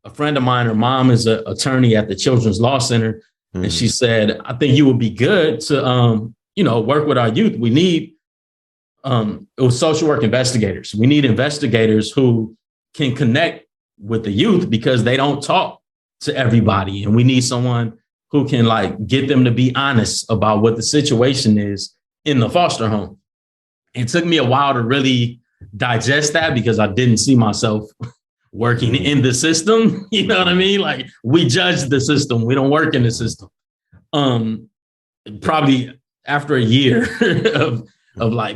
a friend of mine, her mom is an attorney at the Children's Law Center. And she said, I think you would be good to, work with our youth. We need, it was social work investigators. We need investigators who can connect with the youth because they don't talk to everybody. And we need someone who can get them to be honest about what the situation is in the foster home. It took me a while to really digest that because I didn't see myself working in the system. You know what I mean? We judge the system. We don't work in the system. Probably after a year of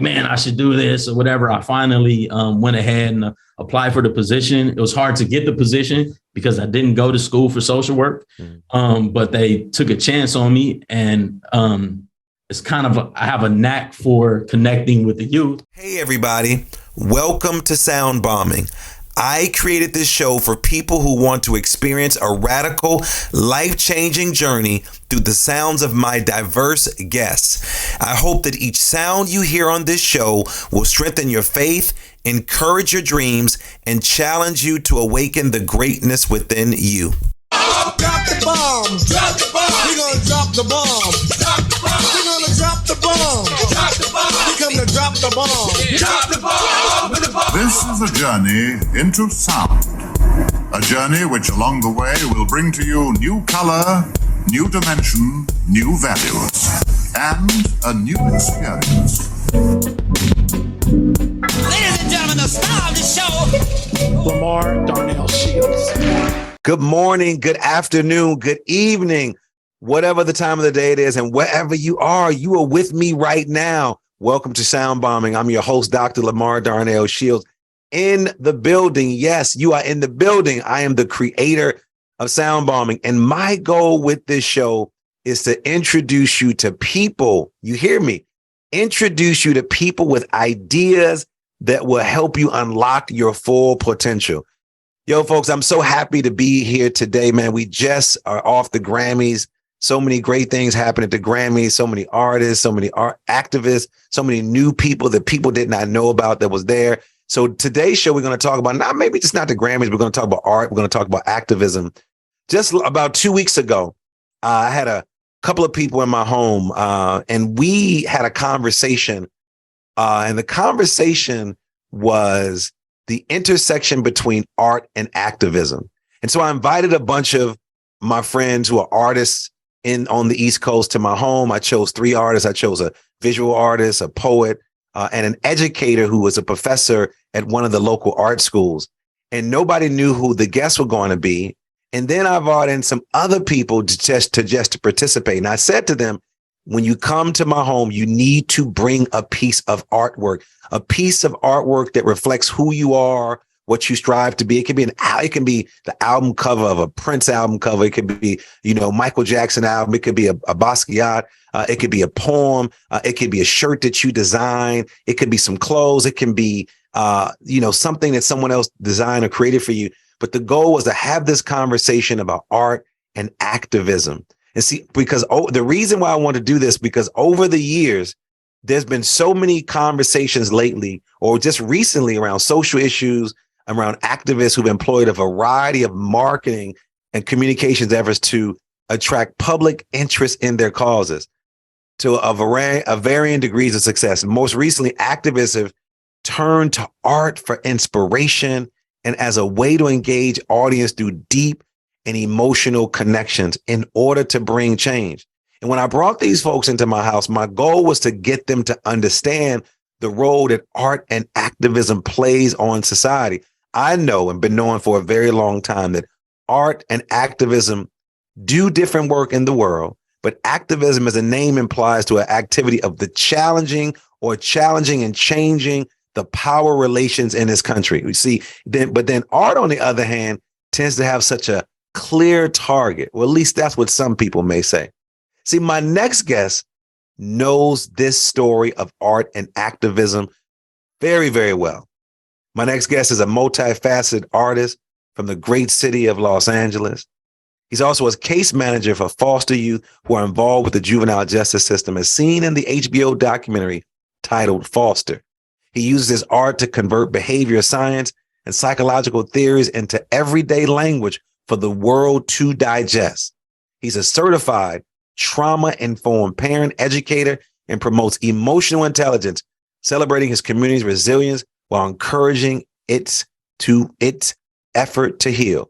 man, I should do this or whatever, I finally went ahead and applied for the position. It was hard to get the position because I didn't go to school for social work, but they took a chance on me. And it's I have a knack for connecting with the youth. Hey, everybody. Welcome to Sound Bombing. I created this show for people who want to experience a radical, life-changing journey through the sounds of my diverse guests. I hope that each sound you hear on this show will strengthen your faith, encourage your dreams, and challenge you to awaken the greatness within you. Drop the bomb. Drop the bomb. We're gonna drop the bomb. Drop the bomb. We're gonna drop the bomb. Drop the bomb. We come to drop the bomb. Drop the bomb. This is a journey into sound. A journey which along the way will bring to you new color, new dimension, new values, and a new experience. Ladies and gentlemen, the star of the show, LaMarr, Darnell Shields. Good morning, good afternoon, good evening, whatever the time of the day it is, and wherever you are with me right now. Welcome to Sound Bombing. I'm your host, Dr. LaMarr Darnell Shields, in the building. Yes, you are in the building. I am the creator of Sound Bombing, and my goal with this show is to introduce you to people. You hear me? Introduce you to people with ideas that will help you unlock your full potential. Yo, folks, I'm so happy to be here today, man. We just are off the Grammys. So many great things happen at the Grammys, so many artists, so many art activists, so many new people that people did not know about that was there. So today's show, we're going to talk about not the Grammys. We're going to talk about art. We're going to talk about activism. Just about 2 weeks ago, I had a couple of people in my home and we had a conversation. And the conversation was the intersection between art and activism. And so I invited a bunch of my friends who are artists on the East Coast to my home. I chose 3 artists. I chose a visual artist, a poet, and an educator who was a professor at one of the local art schools. And nobody knew who the guests were going to be. And then I brought in some other people to participate. And I said to them, when you come to my home, you need to bring a piece of artwork that reflects who you are, what you strive to be. It can be the album cover of a Prince album cover. It could be, Michael Jackson album. It could be a Basquiat. It could be a poem. It could be a shirt that you design. It could be some clothes. It can be, something that someone else designed or created for you. But the goal was to have this conversation about art and activism. And see, because the reason why I want to do this, because over the years, there's been so many conversations lately or just recently around social issues, around activists who've employed a variety of marketing and communications efforts to attract public interest in their causes to a varying degrees of success. And most recently, activists have turned to art for inspiration and as a way to engage audience through deep and emotional connections in order to bring change. And when I brought these folks into my house, my goal was to get them to understand the role that art and activism plays on society. I know and been knowing for a very long time that art and activism do different work in the world, but activism as a name implies to an activity of the challenging and changing the power relations in this country. We see but then art, on the other hand, tends to have such a clear target. Well, at least that's what some people may say. See, my next guest knows this story of art and activism very, very well. My next guest is a multifaceted artist from the great city of Los Angeles. He's also a case manager for foster youth who are involved with the juvenile justice system, as seen in the HBO documentary titled Foster. He uses his art to convert behavioral science and psychological theories into everyday language for the world to digest. He's a certified trauma-informed parent, educator, and promotes emotional intelligence, celebrating his community's resilience while encouraging its effort to heal.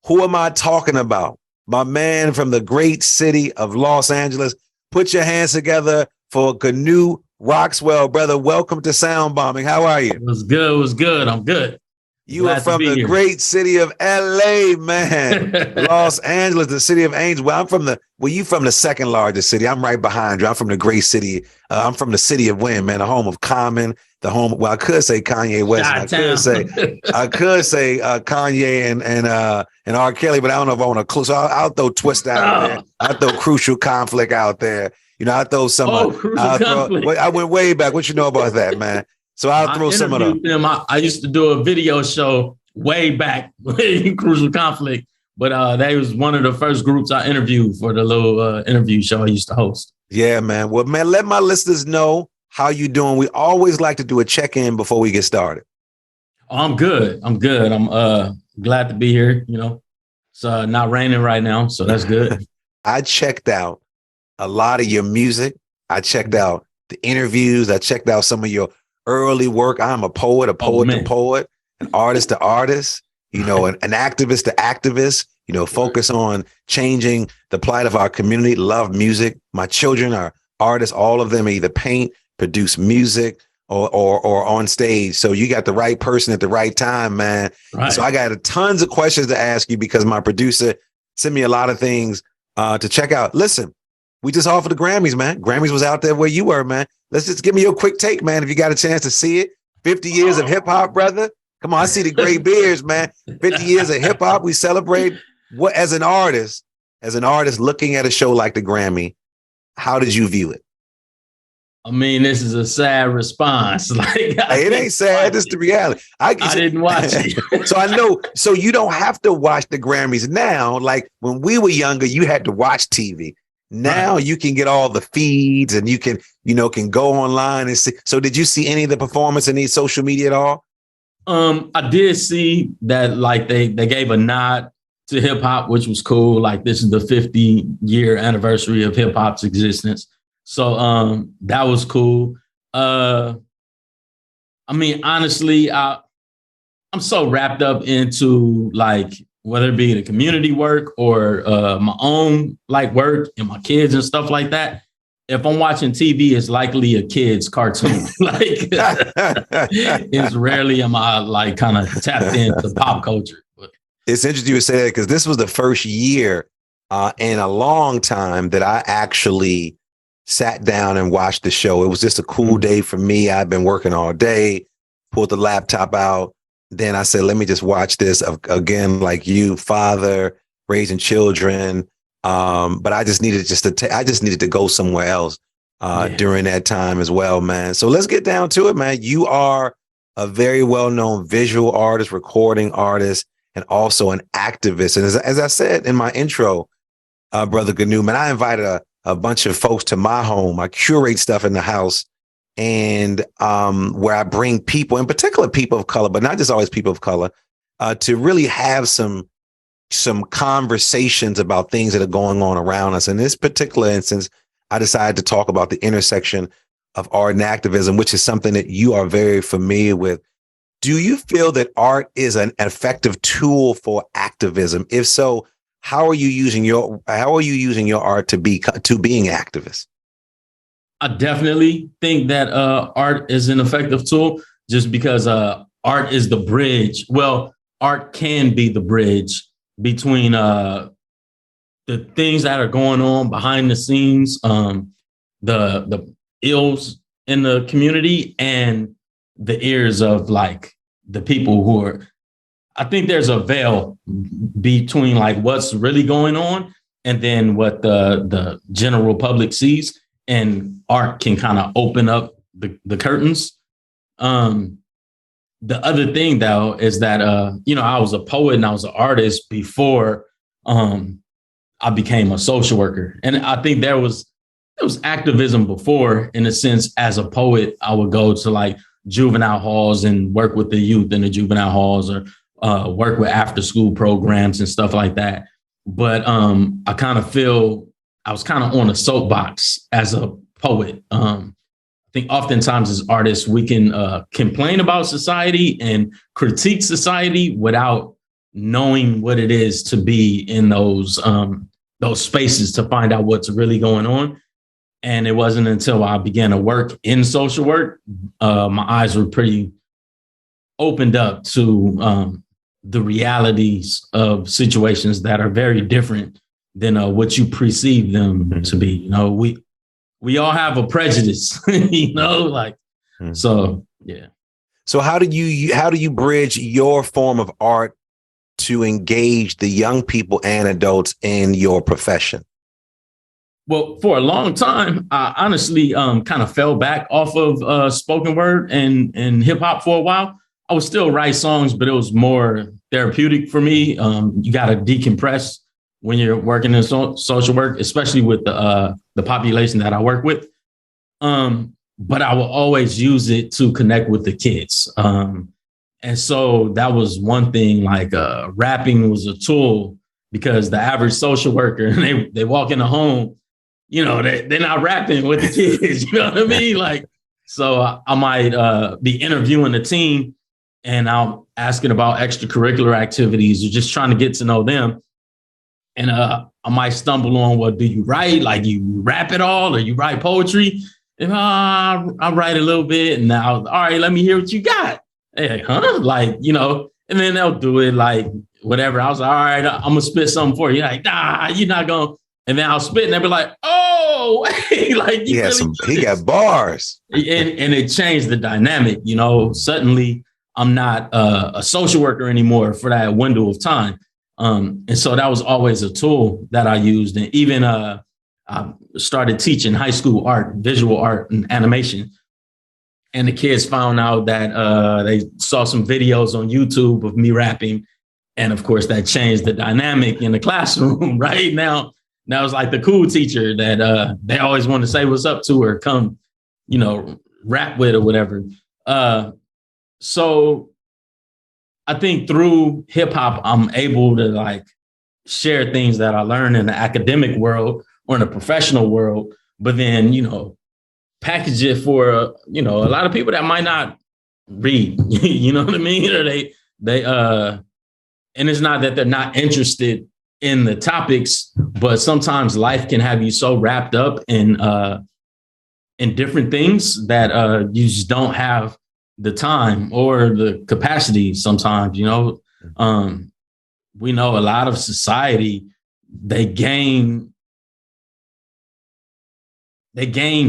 Who am I talking about? My man from the great city of Los Angeles. Put your hands together for GaKnew Roxwell, brother. Welcome to Sound Bombing. How are you? It was good. It was good. I'm good. You are from the great city of LA, man. Los Angeles, the city of angels. Well, you from the second largest city. I'm right behind you. I'm from the great city. I'm from the city of Wynn, man, the home of Common, I could say Kanye West. I could say Kanye and R. Kelly, but I don't know if I want to close. So I'll throw Twist out there. I'll throw Crucial Conflict out there. I throw some. I went way back. What you know about that, man? So I'll throw some of them. I used to do a video show way back in Crucial Conflict, but that was one of the first groups I interviewed for the little interview show I used to host. Yeah, man. Well, man, let my listeners know how you doing. We always like to do a check-in before we get started. I'm good. I'm glad to be here. It's not raining right now, so that's good. I checked out a lot of your music. I checked out the interviews. I checked out some of your early work. I'm a poet to poet, an artist to artist, an activist to activist, focus on changing the plight of our community, love music. My children are artists. All of them either paint, produce music, or on stage. So you got the right person at the right time, man. Right. So I got tons of questions to ask you because my producer sent me a lot of things to check out. Listen, we just offered the Grammys, man. Grammys was out there where you were, man. Let's just give me your quick take, man. If you got a chance to see it, 50 years of hip hop, brother. Come on, I see the gray beards, man. 50 years of hip hop. We celebrate what as an artist looking at a show like the Grammy. How did you view it? I mean, this is a sad response. It ain't sad. This is the reality. I didn't watch it. So I know. So you don't have to watch the Grammys now. Like when we were younger, you had to watch TV. Now you can get all the feeds and you can go online and see. So did you see any of the performance in these social media at all? I did see that they gave a nod to hip hop, which was cool. Like this is the 50-year anniversary of hip hop's existence. So that was cool. I mean, honestly, I'm so wrapped up into whether it be the community work or my own work and my kids and stuff like that. If I'm watching TV, it's likely a kid's cartoon. It's rarely am I kind of tapped into pop culture. But it's interesting you say that because this was the first year in a long time that I actually sat down and watched the show. It was just a cool day for me. I've been working all day, pulled the laptop out. Then I said, let me just watch this again, like you, father, raising children. But I just needed to go somewhere else during that time as well, man. So let's get down to it, man. You are a very well-known visual artist, recording artist, and also an activist. And as I said in my intro, Brother GaKnew, man, I invited a bunch of folks to my home. I curate stuff in the house. And where I bring people, in particular people of color, but not just always people of color, to really have some conversations about things that are going on around us. In this particular instance, I decided to talk about the intersection of art and activism, which is something that you are very familiar with. Do you feel that art is an effective tool for activism? If so, how are you using your art to being activist? I definitely think that art is an effective tool just because art is the bridge. Well, art can be the bridge between the things that are going on behind the scenes, the ills in the community and the ears of the people who are. I think there's a veil between what's really going on and then what the general public sees. And art can kind of open up the curtains. The other thing, though, is that, I was a poet and I was an artist before I became a social worker. And I think there was activism before, in a sense. As a poet, I would go to juvenile halls and work with the youth in the juvenile halls, or work with after school programs and stuff like that. But I kind of feel I was kind of on a soapbox as a poet. I think oftentimes as artists, we can complain about society and critique society without knowing what it is to be in those spaces to find out what's really going on. And it wasn't until I began to work in social work, my eyes were pretty opened up to the realities of situations that are very different than what you perceive them to be. You know, we all have a prejudice, you know, like, so, yeah. So how do you bridge your form of art to engage the young people and adults in your profession? Well, for a long time, I honestly kind of fell back off of spoken word and hip hop for a while. I would still write songs, but it was more therapeutic for me. You got to decompress when you're working in social work, especially with the population that I work with. But I will always use it to connect with the kids. And so that was one thing, like rapping was a tool because the average social worker, they walk in a home, you know, they're not rapping with the kids, you know what I mean? Like, so I might be interviewing a team and I'm asking about extracurricular activities or just trying to get to know them. And I might stumble on, well, do you write? Like, you rap at all or you write poetry? And I write a little bit and now, all right, let me hear what you got. Hey, huh? Like, you know, and then they'll do it like whatever. I was like, all right, I'm going to spit something for you. Like, nah, you're not going to. And then I'll spit and they'll be like, oh, like, he got bars. And it changed the dynamic, you know. Suddenly I'm not a social worker anymore for that window of time. And so that was always a tool that I used. And even I started teaching high school art, visual art and animation. And the kids found out that they saw some videos on YouTube of me rapping. And of course, that changed the dynamic in the classroom. Right now it's like the cool teacher that they always want to say what's up to or come, you know, rap with or whatever. So I think through hip hop, I'm able to like share things that I learned in the academic world or in the professional world, but then, you know, package it for, you know, a lot of people that might not read, you know what I mean? Or they and it's not that they're not interested in the topics, but sometimes life can have you so wrapped up in different things that you just don't have the time or the capacity sometimes, you know. We know a lot of society, they gain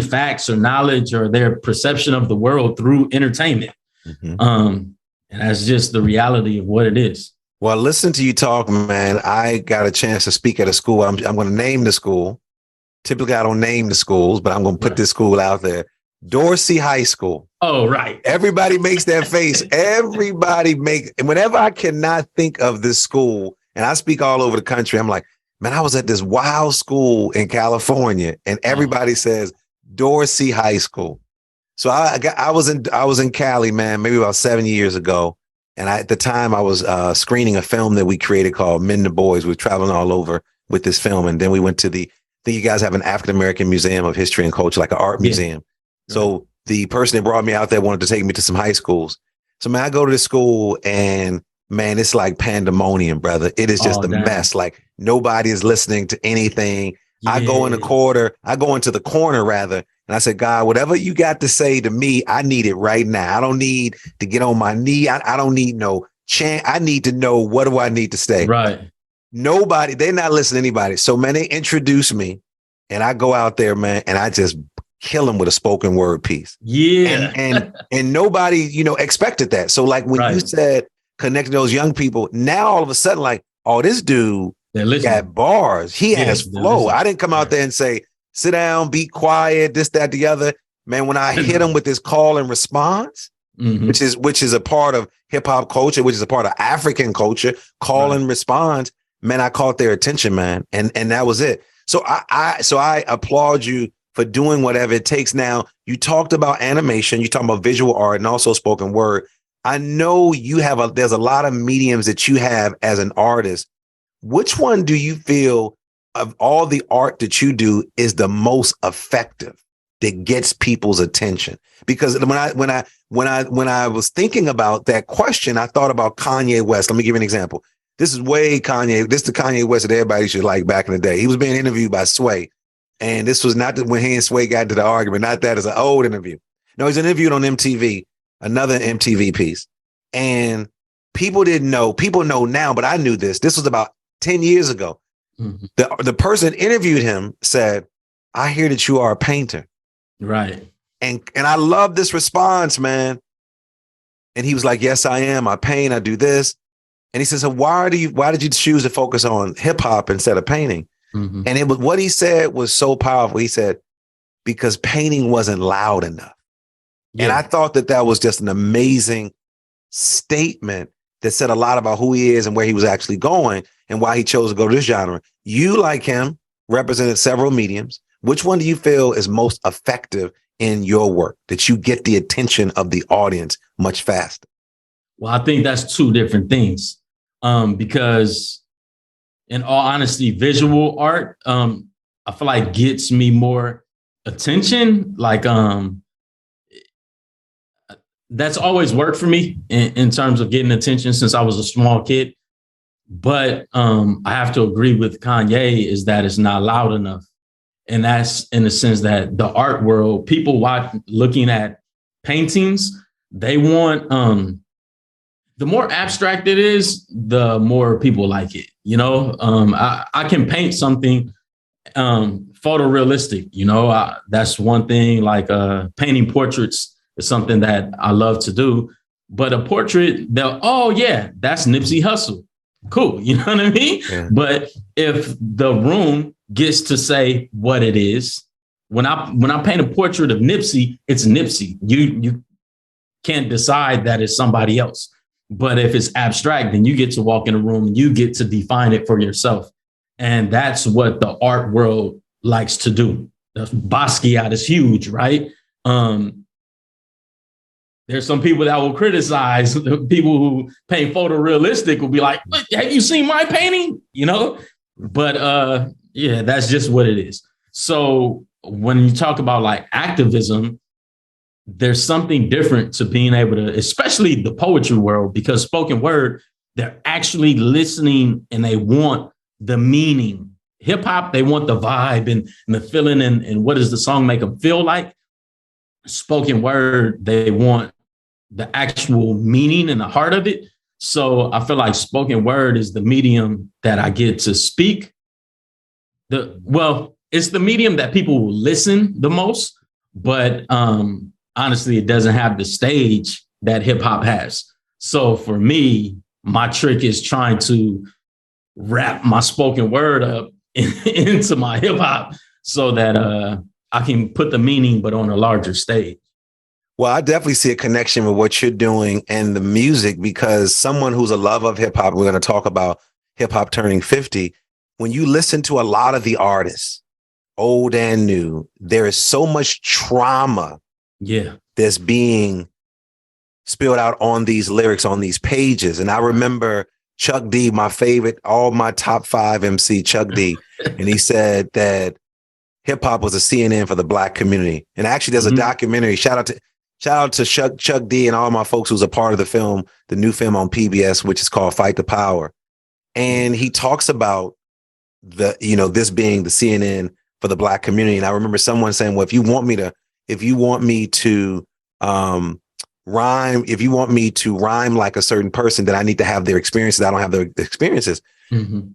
facts or knowledge or their perception of the world through entertainment. And that's just the reality of what it is. Well, listen to you talk, man. I got a chance to speak at a school. I'm going to name the school. Typically, I don't name the schools, but I'm going to put this school out there. Dorsey High School. Oh, right. Everybody makes that face. And whenever I cannot think of this school, and I speak all over the country, I'm like, man, I was at this wild school in California, and everybody says Dorsey High School. So I was in Cali, man, maybe about 7 years ago. And at the time I was screening a film that we created called Men to Boys. We were traveling all over with this film. And then we went to I think you guys have an African-American Museum of History and Culture, like an art museum. Yeah. So the person that brought me out there wanted to take me to some high schools. So, man, I go to the school and, man, it's like pandemonium, brother. It is just a mess. Like nobody is listening to anything. Yeah. I go into the corner rather. And I said, God, whatever you got to say to me, I need it right now. I don't need to get on my knee. I don't need no chant. I need to know, what do I need to say? Right. Nobody, they're not listening to anybody. So, man, they introduce me and I go out there, man, and I just kill them with a spoken word piece. Yeah. And nobody, you know, expected that. So like when you said connecting those young people, now all of a sudden, like, oh, this dude got bars. He has flow. I didn't come out there and say, sit down, be quiet, this, that, the other. Man, when I hit him with this call and response, which is a part of hip hop culture, which is a part of African culture, call and response, man, I caught their attention, man. And that was it. So I applaud you for doing whatever it takes. Now, you talked about animation, you talked about visual art and also spoken word. I know there's a lot of mediums that you have as an artist. Which one do you feel of all the art that you do is the most effective that gets people's attention? Because when I was thinking about that question, I thought about Kanye West. Let me give you an example. This is the Kanye West that everybody should like back in the day. He was being interviewed by Sway. And this was not when he and Sway got into the argument, not that as an old interview. No, he's interviewed on MTV, another MTV piece. And people didn't know. People know now, but I knew this. This was about 10 years ago. Mm-hmm. The person interviewed him said, I hear that you are a painter. Right. And I love this response, man. And he was like, yes, I am. I paint. I do this. And he says, so why did you choose to focus on hip hop instead of painting? Mm-hmm. And what he said was so powerful. He said, because painting wasn't loud enough. Yeah. And I thought that was just an amazing statement that said a lot about who he is and where he was actually going and why he chose to go to this genre. You, like him, represented several mediums. Which one do you feel is most effective in your work, that you get the attention of the audience much faster? Well, I think that's two different things. Because in all honesty, visual art, I feel like gets me more attention. Like, that's always worked for me in terms of getting attention since I was a small kid. But I have to agree with Kanye is that it's not loud enough. And that's in the sense that the art world, people looking at paintings, they want, the more abstract it is, the more people like it. You know, I can paint something photorealistic, you know, that's one thing, like painting portraits is something that I love to do. But a portrait, oh, yeah, that's Nipsey Hussle. Cool. You know what I mean? Yeah. But if the room gets to say what it is, when I paint a portrait of Nipsey, it's Nipsey. You can't decide that it's somebody else. But if it's abstract, then you get to walk in a room and you get to define it for yourself. And that's what the art world likes to do. The Basquiat is huge, right? There's some people that will criticize the people who paint photorealistic will be like, have you seen my painting? You know, but yeah, that's just what it is. So when you talk about like activism, there's something different to being able to, especially the poetry world, because spoken word, they're actually listening and they want the meaning. Hip hop, they want the vibe and the feeling and what does the song make them feel like? Spoken word, they want the actual meaning and the heart of it. So I feel like spoken word is the medium that I get to speak. It's the medium that people will listen the most, but honestly, it doesn't have the stage that hip hop has. So for me, my trick is trying to wrap my spoken word up into my hip hop so that I can put the meaning, but on a larger stage. Well, I definitely see a connection with what you're doing and the music, because someone who's a lover of hip hop, we're going to talk about hip hop turning 50. When you listen to a lot of the artists, old and new, there is so much trauma that's being spilled out on these lyrics, on these pages. And I remember Chuck D, my favorite, all my top 5 MC, Chuck D, and he said that hip hop was a CNN for the Black community. And actually, there's a documentary. Shout out to Chuck D and all my folks who's a part of the film, the new film on PBS, which is called Fight the Power. And he talks about this being the CNN for the Black community. And I remember someone saying, well, if you want me to rhyme like a certain person, then I need to have their experiences. I don't have their experiences. Mm-hmm.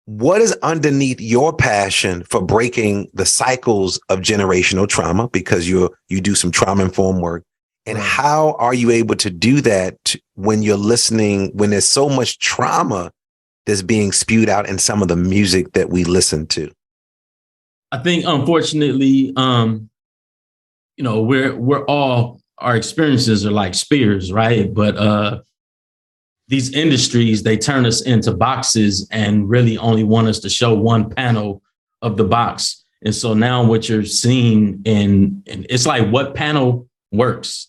What is underneath your passion for breaking the cycles of generational trauma? Because you do some trauma-informed work. And how are you able to do that when you're listening, when there's so much trauma that's being spewed out in some of the music that we listen to? I think, unfortunately, we're all, our experiences are like spears, right? But these industries, they turn us into boxes and really only want us to show one panel of the box. And so now what you're seeing and it's like what panel works.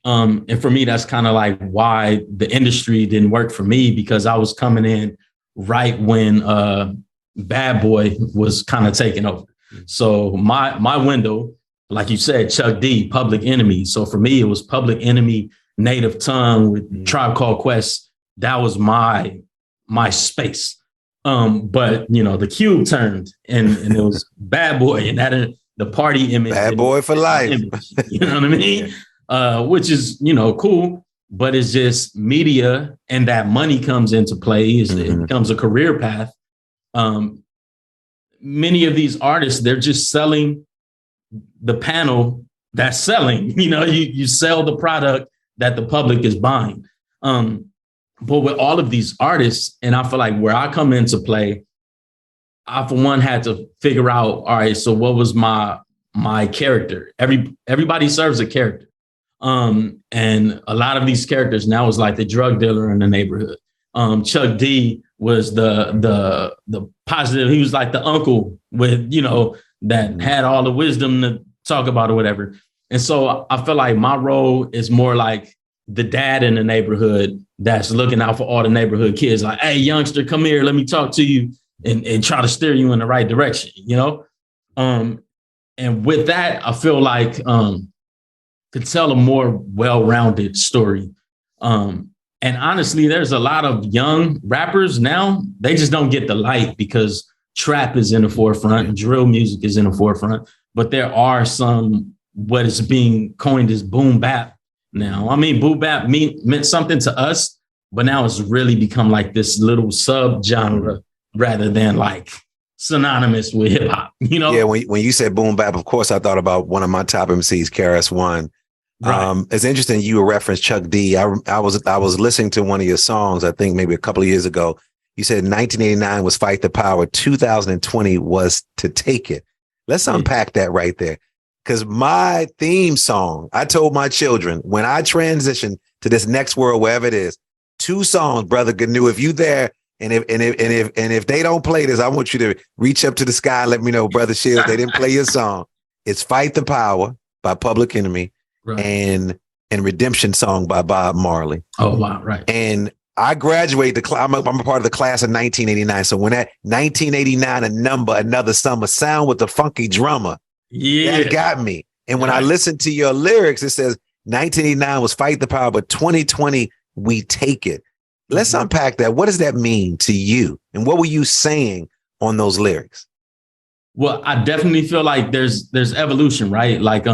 And for me, that's kind of like why the industry didn't work for me, because I was coming in right when Bad Boy was kind of taking over. So my window, like you said, Chuck D, Public Enemy. So for me, it was Public Enemy, Native Tongue with Tribe Called Quest. That was my space. But the cube turned and it was Bad Boy, and that the party image. Bad Boy for life. Image, you know what I mean? Which is, cool, but it's just media, and that money comes into play. It becomes a career path. Many of these artists, they're just selling the panel that's selling. You sell the product that the public is buying. But with all of these artists, and I feel like where I come into play, I, for one, had to figure out, all right, so what was my character? Everybody serves a character. And a lot of these characters now is like the drug dealer in the neighborhood. Chuck D was the positive. He was like the uncle with, that had all the wisdom to talk about or whatever. And so I feel like my role is more like the dad in the neighborhood that's looking out for all the neighborhood kids. Like, hey, youngster, come here. Let me talk to you and try to steer you in the right direction, And with that, I feel like could tell a more well-rounded story. And honestly, there's a lot of young rappers now. They just don't get the light because trap is in the forefront and drill music is in the forefront. But there are some, what is being coined as boom bap now. I mean, boom bap meant something to us, but now it's really become like this little sub-genre rather than like synonymous with hip hop, Yeah, when you said boom bap, of course, I thought about one of my top MCs, KRS-One. Right. It's interesting you referenced Chuck D. I was listening to one of your songs, I think maybe a couple of years ago. You said 1989 was Fight the Power. 2020 was To Take It. Let's unpack that right there. Because my theme song, I told my children when I transition to this next world, wherever it is, 2 songs, brother GaKnew, if you there, and if they don't play this, I want you to reach up to the sky and let me know, brother Shields, they didn't play your song. It's Fight the Power by Public Enemy. Right. And Redemption Song by Bob Marley. Oh, wow. Right. And I graduated I'm a part of the class of 1989. So when that 1989, another summer sound with the funky drummer, that got me. And when I listened to your lyrics, it says 1989 was Fight the Power, but 2020, we take it. Let's unpack that. What does that mean to you? And what were you saying on those lyrics? Well, I definitely feel like there's evolution, right? Like,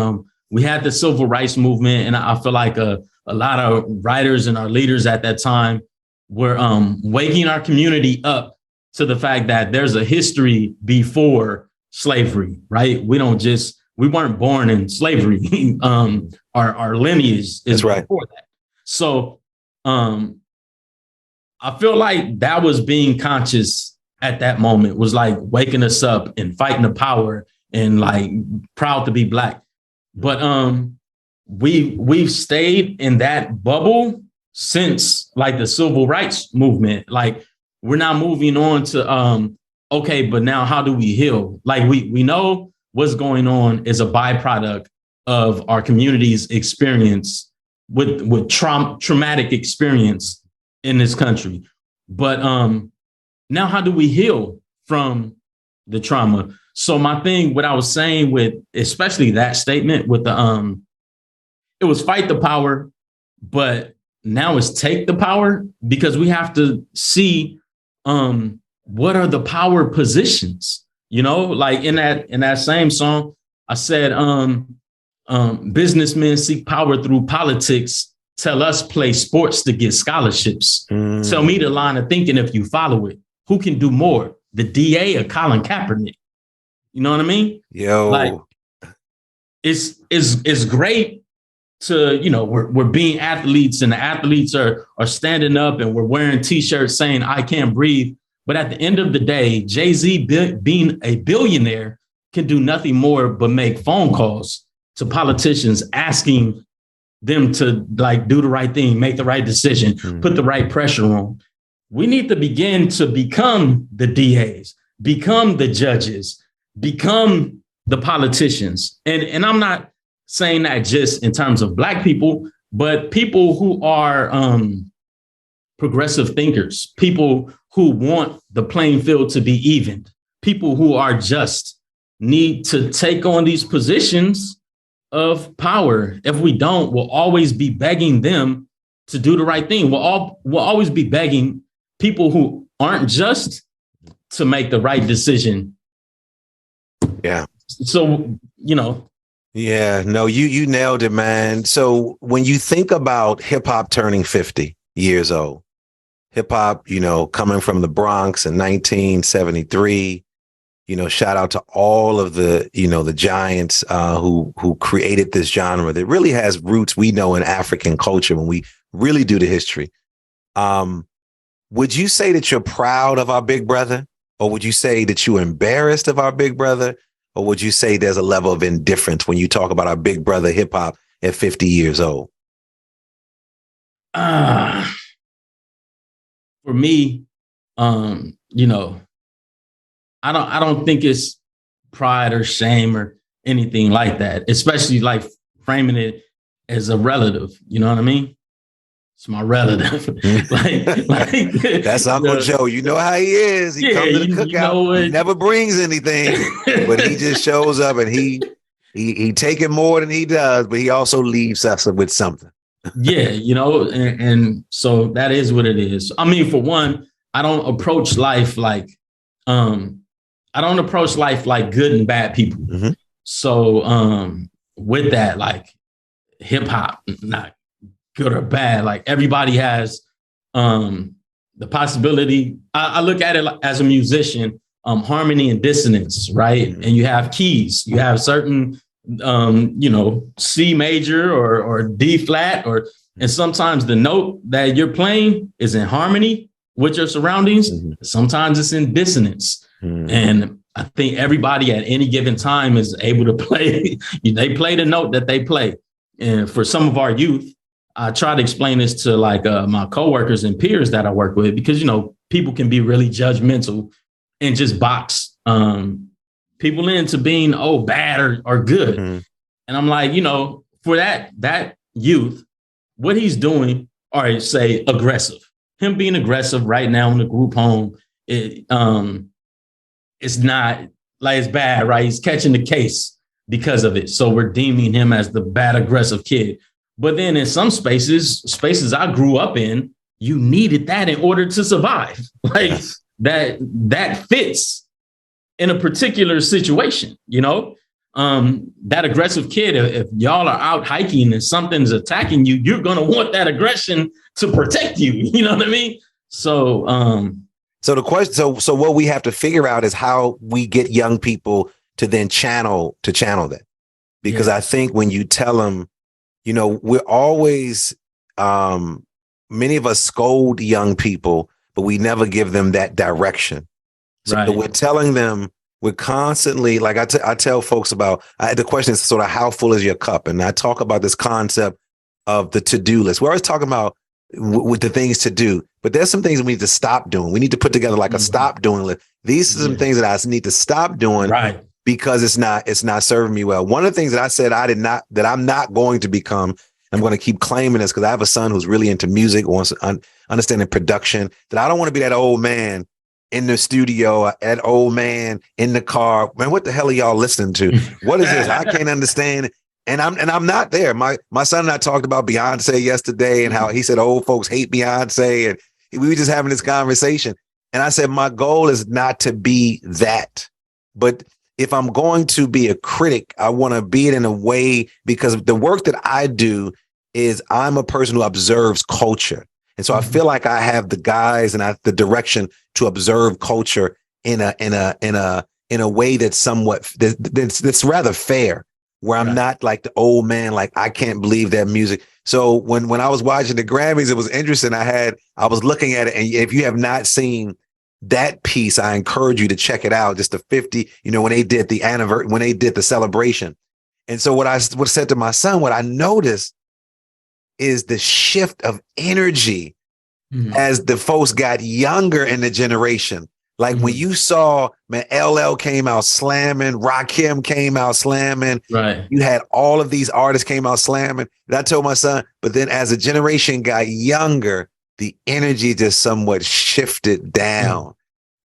we had the civil rights movement, and I feel like a lot of writers and our leaders at that time were waking our community up to the fact that there's a history before slavery, right? We weren't born in slavery. Our lineage is before that. So I feel like that was being conscious at that moment, was like waking us up and fighting the power and like proud to be Black. But we've stayed in that bubble since like the civil rights movement. Like we're now moving on to okay, but now how do we heal? Like we know what's going on is a byproduct of our community's experience with traumatic experience in this country. But now how do we heal from the trauma? So my thing, what I was saying with, especially that statement with the, it was fight the power, but now it's take the power, because we have to see what are the power positions, like in that same song, I said, businessmen seek power through politics. Tell us play sports to get scholarships. Tell me the line of thinking if you follow it. Who can do more, the DA or Colin Kaepernick? You know what I mean? Yo, like it's great to, we're being athletes, and the athletes are standing up and we're wearing T-shirts saying I can't breathe. But at the end of the day, Jay-Z being a billionaire can do nothing more but make phone calls to politicians asking them to like do the right thing, make the right decision, put the right pressure on. We need to begin to become the DAs, become the judges, become the politicians. And I'm not saying that just in terms of Black people. But people who are progressive thinkers, people who want the playing field to be evened, people who are just need to take on these positions of power. If we don't, we'll always be begging them to do the right thing. We'll always be begging people who aren't just to make the right decision. Yeah. So, Yeah, no, you nailed it, man. So when you think about hip hop turning 50 years old, hip hop, coming from the Bronx in 1973, shout out to all of the, the giants who created this genre that really has roots, we know, in African culture when we really do the history. Would you say that you're proud of our big brother? Or would you say that you're embarrassed of our big brother? Or would you say there's a level of indifference when you talk about our big brother hip hop at 50 years old? For me, I don't think it's pride or shame or anything like that, especially like framing it as a relative. You know what I mean? It's my relative. like that's Uncle Joe. You know how he is. He comes to the cookout. He never brings anything, but he just shows up and he taking more than he does, but he also leaves us with something. Yeah, and so that is what it is. I mean, for one, I don't approach life like good and bad people. Mm-hmm. So with that, like hip hop, not good or bad, like everybody has the possibility. I look at it as a musician, harmony and dissonance, right? Mm-hmm. And you have keys, you have certain C major or D flat, and sometimes the note that you're playing is in harmony with your surroundings. Mm-hmm. Sometimes it's in dissonance. Mm-hmm. And I think everybody at any given time is able to play. They play the note that they play. And for some of our youth, I try to explain this to my coworkers and peers that I work with, because, people can be really judgmental and just box people into being, bad or good. Mm-hmm. And I'm like, for that youth, what he's doing, or say aggressive, him being aggressive right now in the group home, it's not like it's bad, right? He's catching the case because of it. So we're deeming him as the bad, aggressive kid. But then in some spaces I grew up in, you needed that in order to survive. Like yes. that fits in a particular situation, that aggressive kid, if y'all are out hiking and something's attacking you, you're going to want that aggression to protect you. You know what I mean? So, so the question, so what we have to figure out is how we get young people to then channel that. Because I think when you tell them, we're always, many of us scold young people, but we never give them that direction. So right. We're telling them, we're constantly, like I tell folks about, the question is sort of how full is your cup? And I talk about this concept of the to-do list. We're always talking about with the things to do, but there's some things we need to stop doing. We need to put together like a stop doing list. These are some things that I need to stop doing, right? Because it's not serving me well. One of the things that I said that I'm not going to become, I'm going to keep claiming this because I have a son who's really into music, wants to understand production, that I don't want to be that old man in the studio, that old man in the car. Man, what the hell are y'all listening to? What is this? I can't understand. And I'm not there. My son and I talked about Beyonce yesterday and how he said old folks hate Beyonce. And we were just having this conversation. And I said, my goal is not to be that. But if I'm going to be a critic, I want to be it in a way, because the work that I do is I'm a person who observes culture. And so I feel like I have the guys and the direction to observe culture in a way that's somewhat that's rather fair, where I'm not like the old man, like I can't believe that music. So when I was watching the Grammys, it was interesting. I was looking at it, and if you have not seen that piece, I encourage you to check it out. Just the 50, when they did the anniversary, when they did the celebration. And so what I said to my son, what I noticed is the shift of energy as the folks got younger in the generation. Like when you saw, man, LL came out slamming, Rakim came out slamming. Right. You had all of these artists came out slamming. And I told my son, but then as a generation got younger, the energy just somewhat shifted down.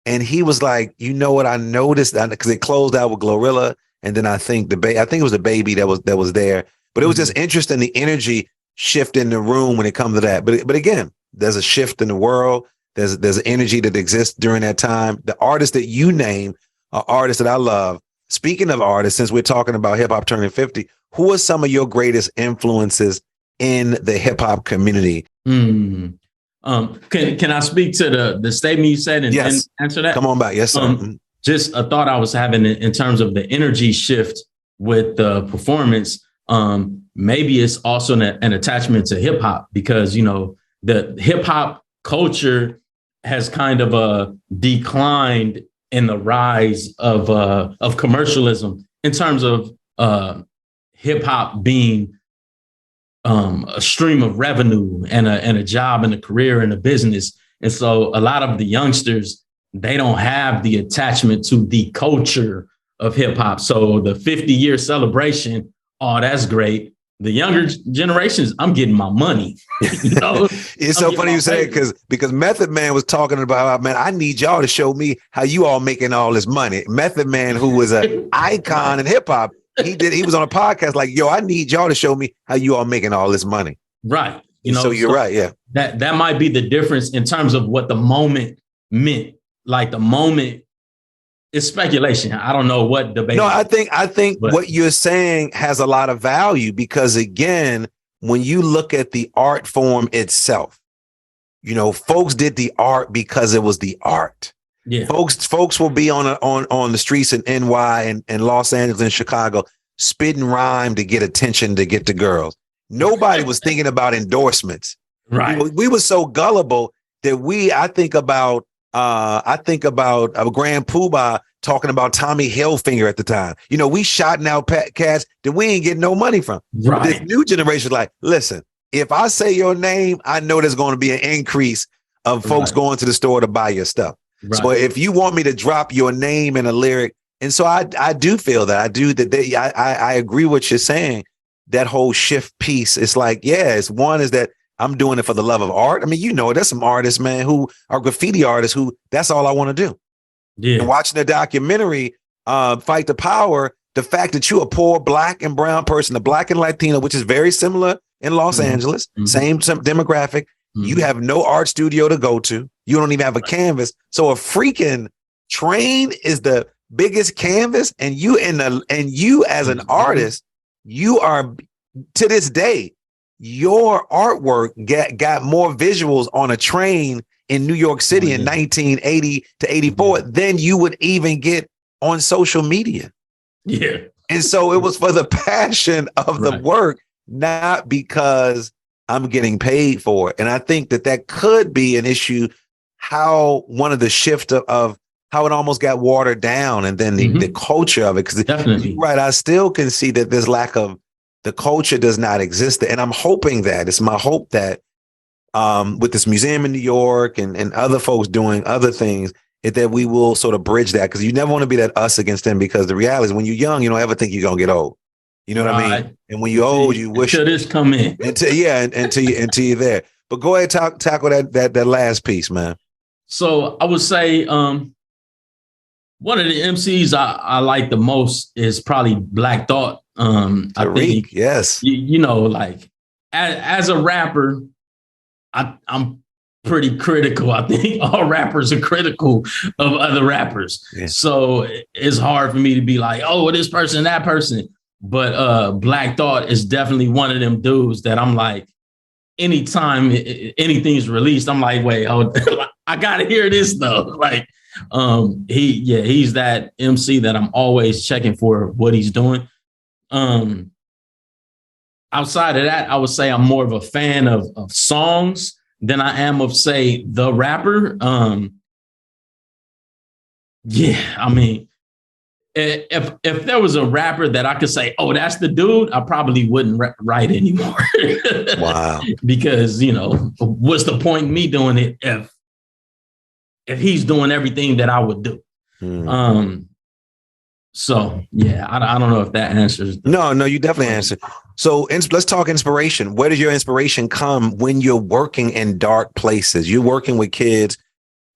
And he was like, you know what I noticed? Because it closed out with Glorilla. And then I think I think it was the baby that was there. But it was just interesting, the energy shift in the room when it comes to that. But again, there's a shift in the world. There's an energy that exists during that time. The artists that you name are artists that I love. Speaking of artists, since we're talking about hip hop turning 50, who are some of your greatest influences in the hip hop community? Can I speak to the statement you said and answer that? Come on back. Yes, sir. Just a thought I was having in terms of the energy shift with the performance. Maybe it's also an attachment to hip hop because, you know, the hip hop culture has kind of declined in the rise of commercialism in terms of hip hop being a stream of revenue and a job and a career and a business. And so a lot of the youngsters, they don't have the attachment to the culture of hip hop. So the 50-year celebration, oh, that's great. The younger generations, I'm getting my money. You know? It's so funny you say it because Method Man was talking about, man, I need y'all to show me how you all making all this money. Method Man, who was an icon in hip hop, he was on a podcast like, yo, I need y'all to show me how you all making all this money. Right. You know, so you're right. Yeah. That might be the difference in terms of what the moment meant. Like the moment, it's speculation. I don't know what debate. No, I think what you're saying has a lot of value because, again, when you look at the art form itself, you know, folks did the art because it was the art. Yeah, folks will be on the streets in NY and Los Angeles and Chicago spitting rhyme to get attention, to get the girls. Nobody was thinking about endorsements. Right. We were so gullible that I think about a Grand Poobah talking about Tommy Hilfiger at the time. You know, we shotting out cats that we ain't getting no money from. Right. This new generation is like, listen, if I say your name, I know there's going to be an increase of folks going to the store to buy your stuff. Right. So if you want me to drop your name in a lyric, and so I do feel that I agree what you're saying. That whole shift piece, it's like, is that I'm doing it for the love of art. I mean, you know, there's some artists, man, who are graffiti artists who that's all I want to do. Yeah. And watching the documentary, Fight the Power, the fact that you're a poor black and brown person, a black and Latino, which is very similar in Los Angeles, same demographic. You have no art studio to go to. You don't even have a canvas. So a freaking train is the biggest canvas. And you as an artist, you are to this day, your artwork got more visuals on a train in New York City in 1980 to 84 than you would even get on social media. Yeah. And so it was for the passion of the work, not because I'm getting paid for it. And I think that could be an issue, how one of the shift of how it almost got watered down and then the culture of it. Because you're right, I still can see that there's lack of, the culture does not exist there. And I'm hoping that, it's my hope that with this museum in New York and other folks doing other things, that we will sort of bridge that. Because you never want to be that us against them, because the reality is when you're young, you don't ever think you're going to get old. You know what I mean? And when you're old, you wish until this come in. Until you're there. But go ahead, tackle that last piece, man. So I would say one of the MCs I like the most is probably Black Thought. I think, yes, you know, like as a rapper, I'm pretty critical. I think all rappers are critical of other rappers. Yeah. So it's hard for me to be like, oh, this person, that person. But Black Thought is definitely one of them dudes that I'm like, anytime anything's released, I'm like, wait, I gotta hear this though. Like, he's that MC that I'm always checking for what he's doing. Outside of that, I would say I'm more of a fan of songs than I am of, say, the rapper. I mean, if there was a rapper that I could say, oh, that's the dude, I probably wouldn't write anymore. Wow. Because, you know, what's the point in me doing it if he's doing everything that I would do. So yeah, I don't know if that answers. No, you definitely answered. So let's talk inspiration. Where does your inspiration come when you're working in dark places? You're working with kids,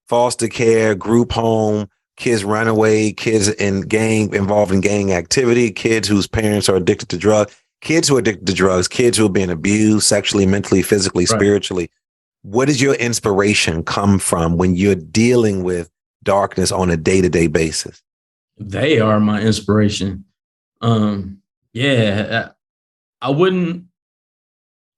foster care, group home, kids runaway, kids involved in gang activity, kids whose parents are addicted to drugs, kids who are addicted to drugs, kids who are being abused sexually, mentally, physically, spiritually. Where does your inspiration come from when you're dealing with darkness on a day-to-day basis? They are my inspiration. I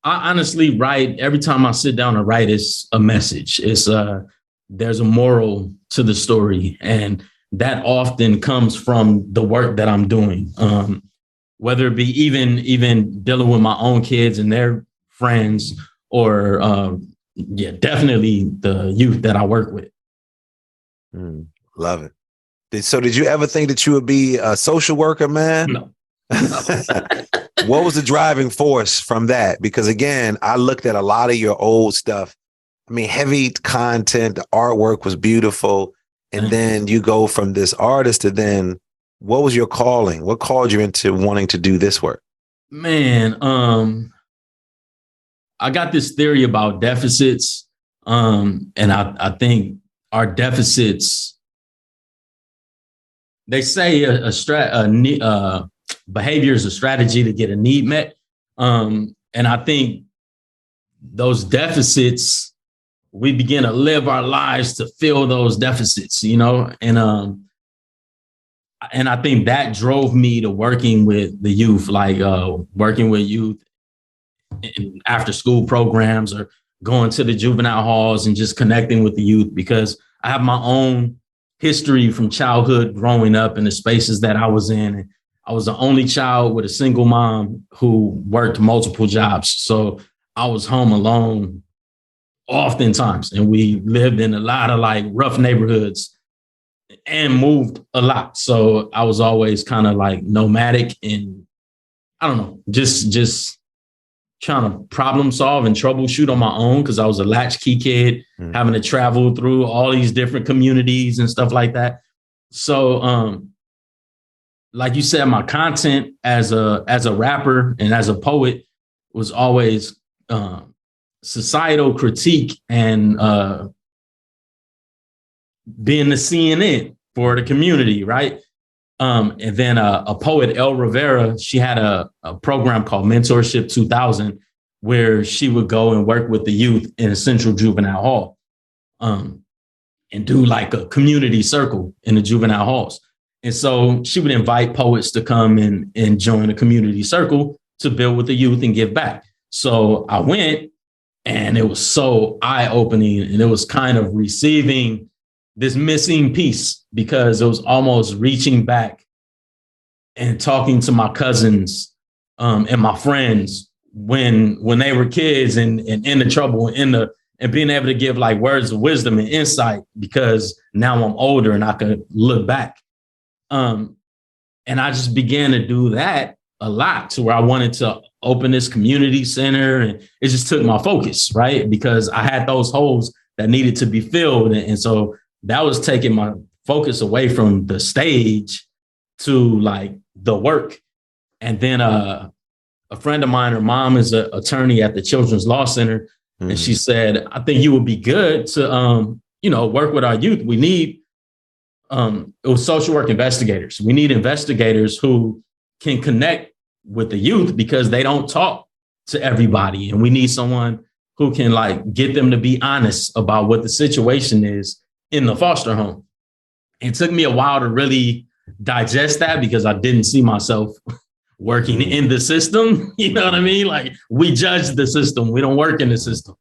honestly write every time I sit down to write, it's a message. There's a moral to the story, and that often comes from the work that I'm doing. Whether it be even dealing with my own kids and their friends, or definitely the youth that I work with. Love it. So did you ever think that you would be a social worker, man? No. What was the driving force from that? Because again, I looked at a lot of your old stuff. I mean, heavy content, the artwork was beautiful. And then you go from this artist to then, what was your calling? What called you into wanting to do this work? Man, I got this theory about deficits. And I think our deficits, they say behavior is a strategy to get a need met. And I think those deficits, we begin to live our lives to fill those deficits, and I think that drove me to working with the youth, like working with youth in after school programs or going to the juvenile halls and just connecting with the youth, because I have my own history from childhood growing up in the spaces that I was in. And I was the only child with a single mom who worked multiple jobs. So I was home alone oftentimes, and we lived in a lot of like rough neighborhoods and moved a lot. So I was always kind of like nomadic, and I don't know, just trying to problem solve and troubleshoot on my own, because I was a latchkey kid, having to travel through all these different communities and stuff like that. So like you said, my content as a rapper and as a poet was always societal critique and being the CNN for the community, right? And then a poet, El Rivera, she had a program called Mentorship 2000, where she would go and work with the youth in a central juvenile hall and do like a community circle in the juvenile halls. And so she would invite poets to come and join a community circle to build with the youth and give back. So I went, and it was so eye-opening, and it was kind of receiving this missing piece, because it was almost reaching back and talking to my cousins and my friends when they were kids and in the trouble and being able to give like words of wisdom and insight, because now I'm older and I could look back. And I just began to do that a lot, to where I wanted to open this community center, and it just took my focus, right? Because I had those holes that needed to be filled. And so that was taking my focus away from the stage to like the work. And then a friend of mine, her mom is an attorney at the Children's Law Center. And she said, I think you would be good to, work with our youth. We need, it was social work investigators. We need investigators who can connect with the youth, because they don't talk to everybody. And we need someone who can like get them to be honest about what the situation is in the foster home. It took me a while to really digest that, because I didn't see myself working in the system. You know what I mean? Like, we judge the system. We don't work in the system.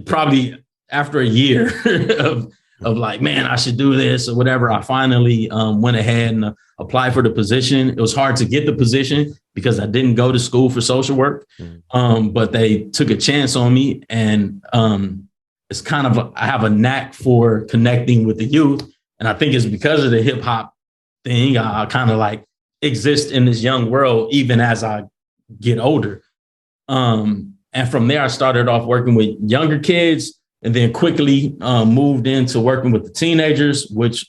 Probably after a year of like, man, I should do this or whatever, I finally went ahead and applied for the position. It was hard to get the position because I didn't go to school for social work, but they took a chance on me. And it's kind of, I have a knack for connecting with the youth. And I think it's because of the hip hop thing. I kind of like exist in this young world, even as I get older. And from there, I started off working with younger kids. and then quickly moved into working with the teenagers, which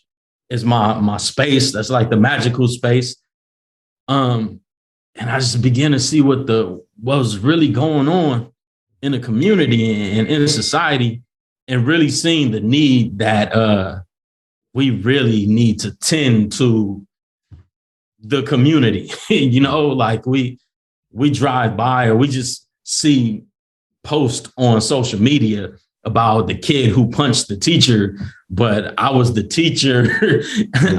is my space. That's like the magical space. And I just began to see what was really going on in the community and in society, and really seeing the need that we really need to tend to the community. Like we drive by or we just see posts on social media about the kid who punched the teacher, but I was the teacher.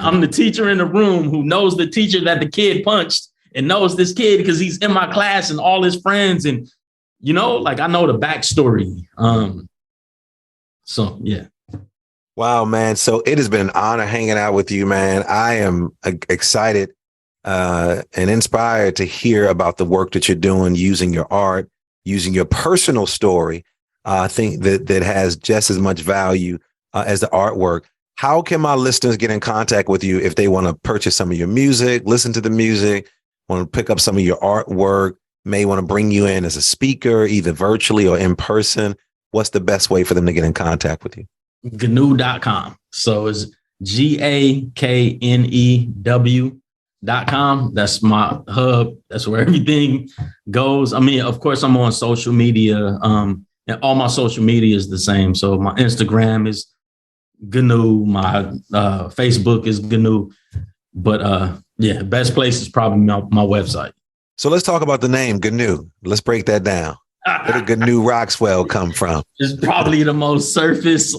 I'm the teacher in the room who knows the teacher that the kid punched and knows this kid because he's in my class and all his friends. And, like I know the backstory. So, yeah. Wow, man. So it has been an honor hanging out with you, man. I am excited and inspired to hear about the work that you're doing, using your art, using your personal story. I think that has just as much value as the artwork. How can my listeners get in contact with you if they want to purchase some of your music, listen to the music, want to pick up some of your artwork, may want to bring you in as a speaker, either virtually or in person? What's the best way for them to get in contact with you? GaKnew.com. So it's GaKnew.com. That's my hub. That's where everything goes. I mean, of course, I'm on social media. And all my social media is the same. So my Instagram is GaKnew. My Facebook is GaKnew. But best place is probably my website. So let's talk about the name GaKnew. Let's break that down. Where did GaKnew Roxwell come from? It's probably the most surface.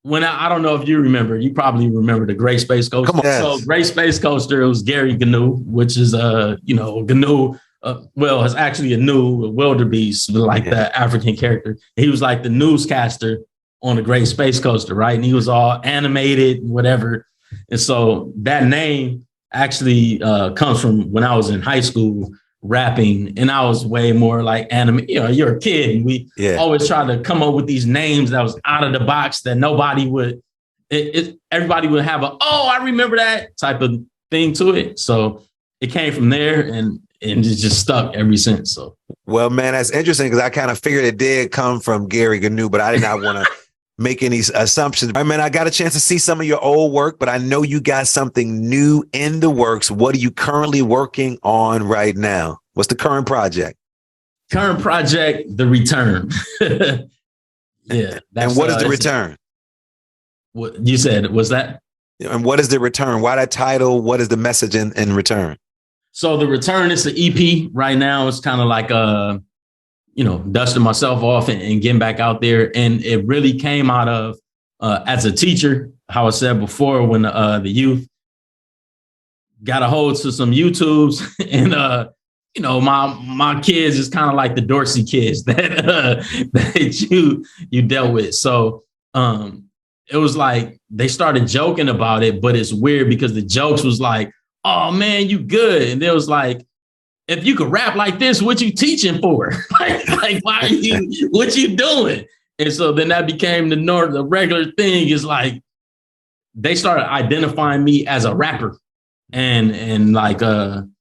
When I don't know if you remember, you probably remember the Great Space Coaster. Come on. Yes. So Great Space Coaster, it was Gary GaKnew, which is GaKnew. It's actually a new wildebeest, like that African character. He was like the newscaster on the Great Space Coaster, right? And he was all animated, whatever. And so that name actually comes from when I was in high school rapping, and I was way more like anime. You're a kid, and we always try to come up with these names that was out of the box that nobody would. Everybody would have I remember that type of thing to it. So it came from there, and it's just stuck ever since. So, well, man, that's interesting because I kind of figured it did come from Gary GaKnew, but I did not want to make any assumptions. I mean, I got a chance to see some of your old work, but I know you got something new in the works. What are you currently working on right now? What's the current project? Current project, The Return. Yeah. And what is The Return? What you said, was that? And what is The Return? Why that title? What is the message in return? So The Return is the EP right now. It's kind of like, dusting myself off and getting back out there. And it really came out of, as a teacher, how I said before, when the youth got a hold to some YouTubes and, my kids is kind of like the Dorsey kids that you dealt with. So it was like they started joking about it, but it's weird because the jokes was like, oh man, you good. And it was like, if you could rap like this, what you teaching for? like why are you, what you doing? And so then that became the regular thing is like, they started identifying me as a rapper and like, I'm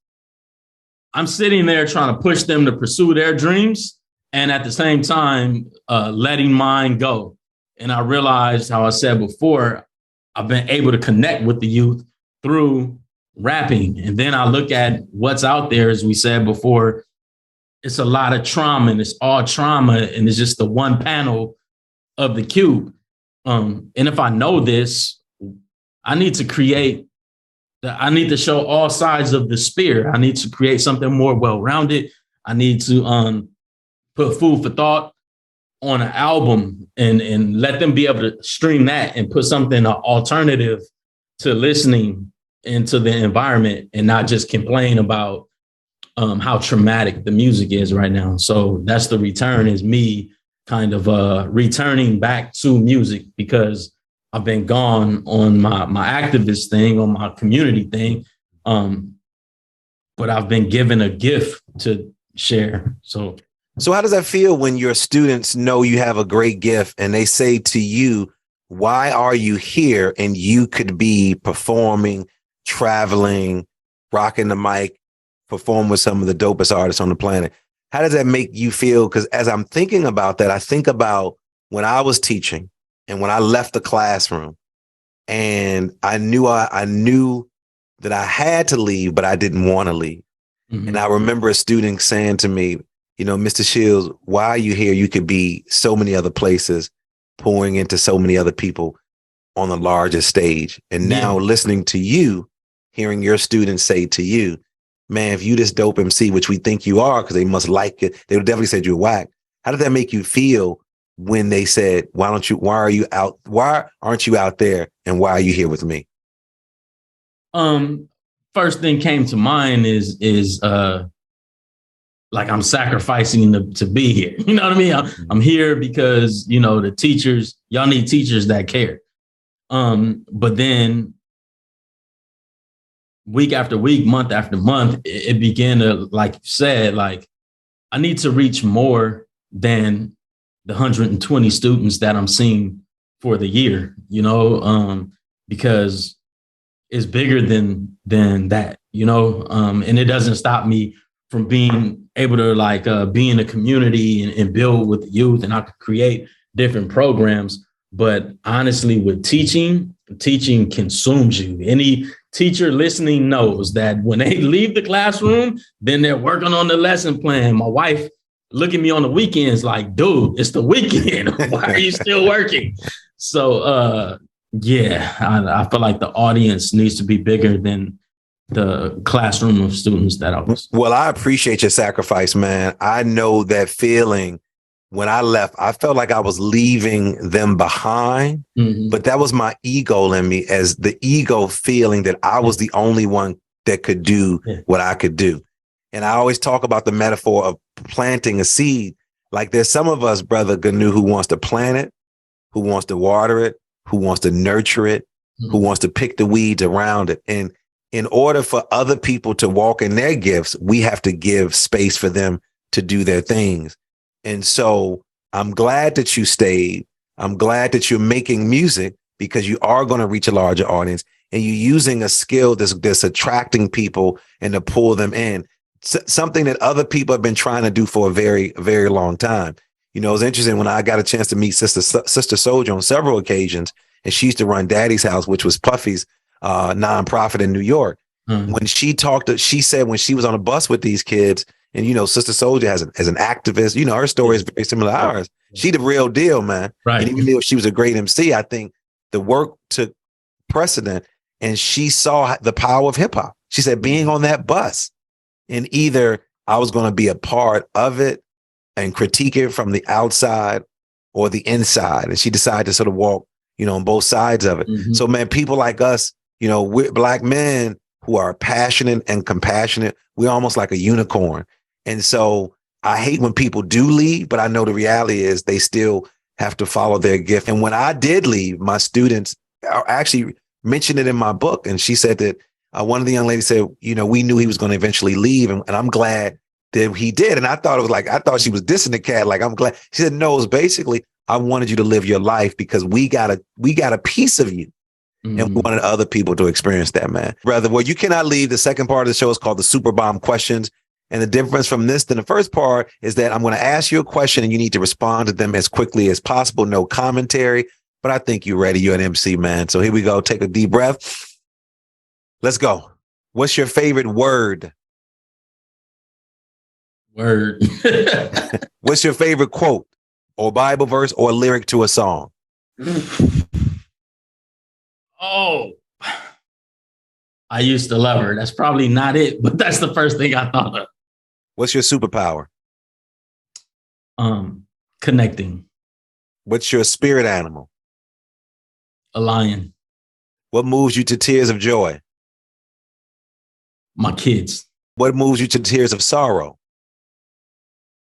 sitting there trying to push them to pursue their dreams. And at the same time, letting mine go. And I realized, how I said before, I've been able to connect with the youth through rapping. And then I look at what's out there, as we said before, it's a lot of trauma, and it's all trauma. And it's just the one panel of the cube. And if I know this, I need to show all sides of the spear. I need to create something more well-rounded. I need to put food for thought on an album and let them be able to stream that and put something alternative to listening into the environment and not just complain about how traumatic the music is right now. So that's The Return, is me kind of returning back to music, because I've been gone on my activist thing, on my community thing. But I've been given a gift to share. So how does that feel when your students know you have a great gift and they say to you, why are you here? And you could be performing, traveling, rocking the mic, perform with some of the dopest artists on the planet. How does that make you feel? Because as I'm thinking about that, I think about when I was teaching and when I left the classroom, and I knew that I had to leave, but I didn't want to leave. Mm-hmm. And I remember a student saying to me, Mr. Shields, why are you here? You could be so many other places, pouring into so many other people on the largest stage. And now listening to you, hearing your students say to you, man, if you this dope MC, which we think you are, because they must like it, they would definitely said you're whack. How did that make you feel when they said, why aren't you out there? And why are you here with me? First thing came to mind is like I'm sacrificing to be here. You know what I mean? I'm here because, the teachers, y'all need teachers that care. But then week after week, month after month, it began to, like you said, like I need to reach more than the 120 students that I'm seeing for the year, because it's bigger than that, and it doesn't stop me from being able to be in a community and build with the youth, and I could create different programs. But honestly, with teaching consumes you. Any teacher listening knows that when they leave the classroom, then they're working on the lesson plan. My wife look at me on the weekends like, dude, it's the weekend. Why are you still working? So, I feel like the audience needs to be bigger than the classroom of students that I was. Well, I appreciate your sacrifice, man. I know that feeling. When I left, I felt like I was leaving them behind, but that was my ego in me, as the ego feeling that I was the only one that could do what I could do. And I always talk about the metaphor of planting a seed. Like there's some of us, brother GaKnew, who wants to plant it, who wants to water it, who wants to nurture it, who wants to pick the weeds around it. And in order for other people to walk in their gifts, we have to give space for them to do their things. And so I'm glad that you stayed. I'm glad that you're making music, because you are going to reach a larger audience, and you're using a skill that's attracting people and to pull them in. Something that other people have been trying to do for a very, very long time. It's interesting when I got a chance to meet Sister Soldier on several occasions, and she used to run Daddy's House, which was Puffy's nonprofit in New York. When she said when she was on a bus with these kids, and, Sister Soldier as an activist, her story is very similar to ours. She the real deal, man. Right. And even though she was a great MC, I think the work took precedent, and she saw the power of hip hop. She said being on that bus, and either I was going to be a part of it and critique it from the outside or the inside. And she decided to sort of walk, on both sides of it. So, man, people like us, we're Black men who are passionate and compassionate. We're almost like a unicorn. And so I hate when people do leave, but I know the reality is they still have to follow their gift. And when I did leave, my students actually mentioned it in my book. And she said that one of the young ladies said, we knew he was going to eventually leave. And I'm glad that he did. And I thought she was dissing the cat. Like, I'm glad. She said, no, it was basically, I wanted you to live your life because we got a piece of you. And we wanted other people to experience that, man. Brother, well, you cannot leave. The second part of the show is called the Super Bomb Questions. And the difference from this than the first part is that I'm going to ask you a question and you need to respond to them as quickly as possible. No commentary, but I think you're ready. You're an MC, man. So here we go. Take a deep breath. Let's go. What's your favorite word? Word. What's your favorite quote or Bible verse or lyric to a song? Oh, I used to love her. That's probably not it, but that's the first thing I thought of. What's your superpower? Connecting. What's your spirit animal? A lion. What moves you to tears of joy? My kids. What moves you to tears of sorrow?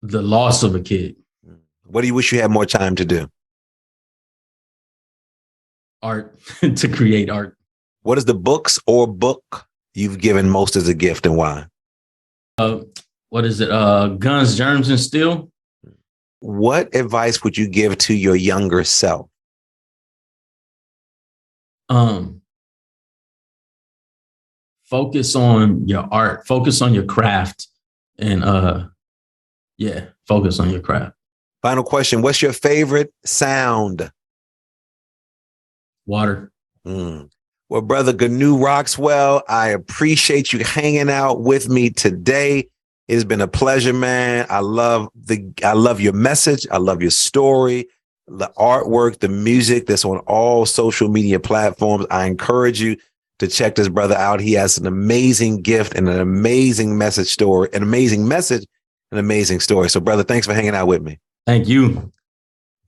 The loss of a kid. What do you wish you had more time to do? Art. To create art. What is the books or book you've given most as a gift, and why? What is it? Guns, Germs, and Steel. What advice would you give to your younger self? Focus on your art, focus on your craft, and Yeah, focus on your craft. Final question. What's your favorite sound? Water. Well, brother GaKnew Roxwell, I appreciate you hanging out with me today. It's been a pleasure, man. I love your message. I love your story, the artwork, the music that's on all social media platforms. I encourage you to check this brother out. He has an amazing gift and an amazing message story, an amazing message, an amazing story. So, brother, thanks for hanging out with me. Thank you.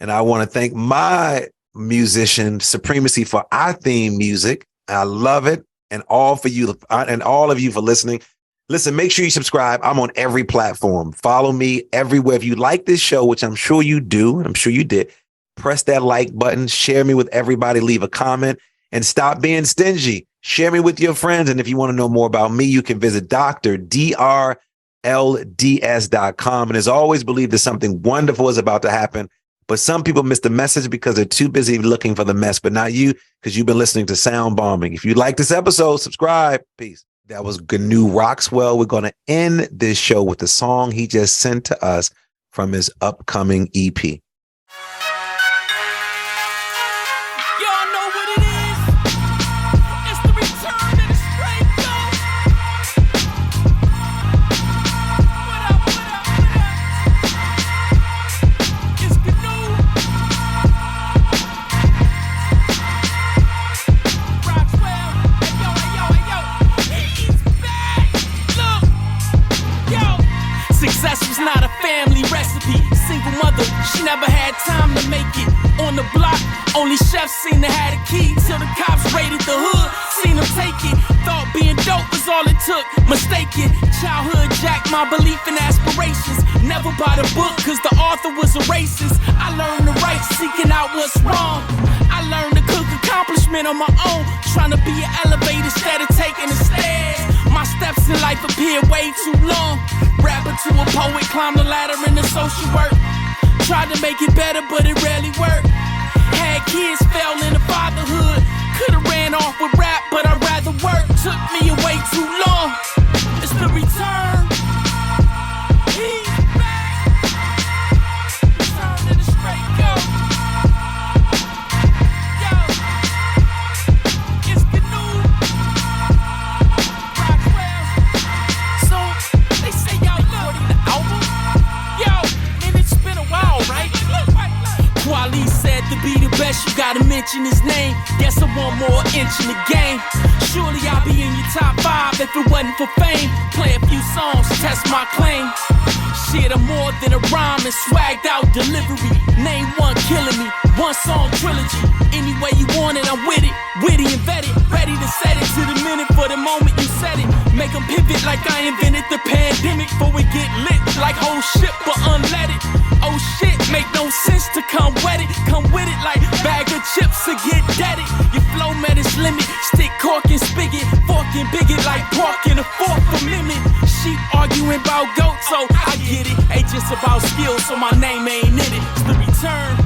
And I want to thank my musician Supremacy for our theme music. I love it. And all of you for listening. Listen, make sure you subscribe. I'm on every platform. Follow me everywhere. If you like this show, which I'm sure you do, I'm sure you did, press that like button, share me with everybody, leave a comment, and stop being stingy. Share me with your friends. And if you want to know more about me, you can visit drlds.com. And as always, believe that something wonderful is about to happen. But some people miss the message because they're too busy looking for the mess, but not you, because you've been listening to Sound Bombing. If you like this episode, subscribe. Peace. That was GaKnew Roxwell. We're going to end this show with the song he just sent to us from his upcoming EP. She never had time to make it on the block. Only chefs seen to have the key till the cops raided the hood. Seen them take it. Thought being dope was all it took. Mistaken. Childhood jacked my belief and aspirations. Never bought a book cause the author was a racist. I learned to write, seeking out what's wrong. I learned to cook accomplishment on my own. Trying to be an elevator instead of taking the stairs. My steps in life appear way too long. Rapper to a poet, climb the ladder in the social work. Tried to make it better, but it rarely worked. Had kids, fell into fatherhood. Could've ran off with rap, but I'd rather work. Took me away too long. It's the return. He's back. Return to the straight go. Yo, it's GaKnew Roxwell. So they say y'all recording the album. Yo, and it's been a while, right? Kweli said to be the best, you gotta mention his name. Guess I want more inch in the game. Surely I'll be in your top 5 if it wasn't for fame. Play a few songs, test my claim. Shit, I'm more than a rhyme and swagged out delivery. Name one killing me, one song trilogy. Any way you want it, I'm with it. Witty and vetted, ready to set it to the minute for the moment you said it. Make them pivot like I invented the pandemic. Before we get lit like whole shit but unleaded. Oh shit, make no sense to come wet it. Come with it like bag of chips to get deaded. Your flow met its limit. Stick, cork, and spigot. Fork and bigot like pork in the 4th Amendment. Sheep arguing about goats, so I get it. Ain't just about skill, so my name ain't in it. It's the return.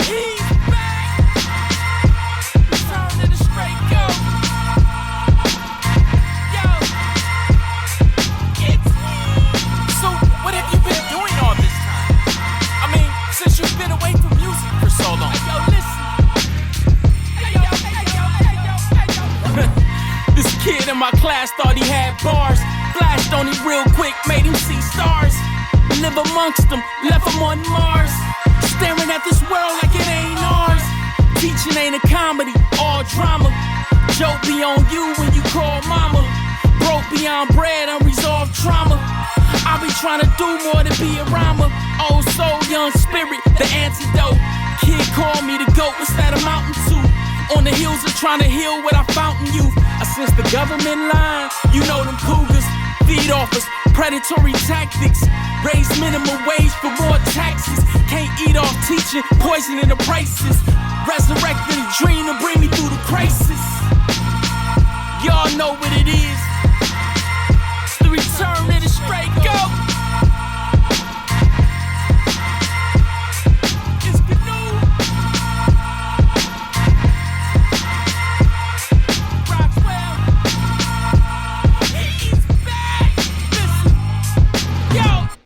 He's back. Return to the straight go. Yo, it's me. So what have you been doing all this time? I mean, since you've been away from music for so long. Hey, yo, listen. This kid in my class thought he had bars. Flashed on him real quick, made him see stars. Live amongst them, left him on Mars. Staring at this world like it ain't ours. Teaching ain't a comedy, all drama. Joke be on you when you call mama. Broke beyond bread, unresolved trauma. I be trying to do more than be a rhymer. Old soul, young spirit, the antidote. Kid called me the goat instead of mountain too. On the heels of trying to heal what I found in youth. I sense the government line, you know them cougars. Feed offers, predatory tactics. Raise minimum wage for more taxes. Can't eat off teaching, poisoning the prices. Resurrecting a dream to bring me through the crisis. Y'all know what it is. It's the return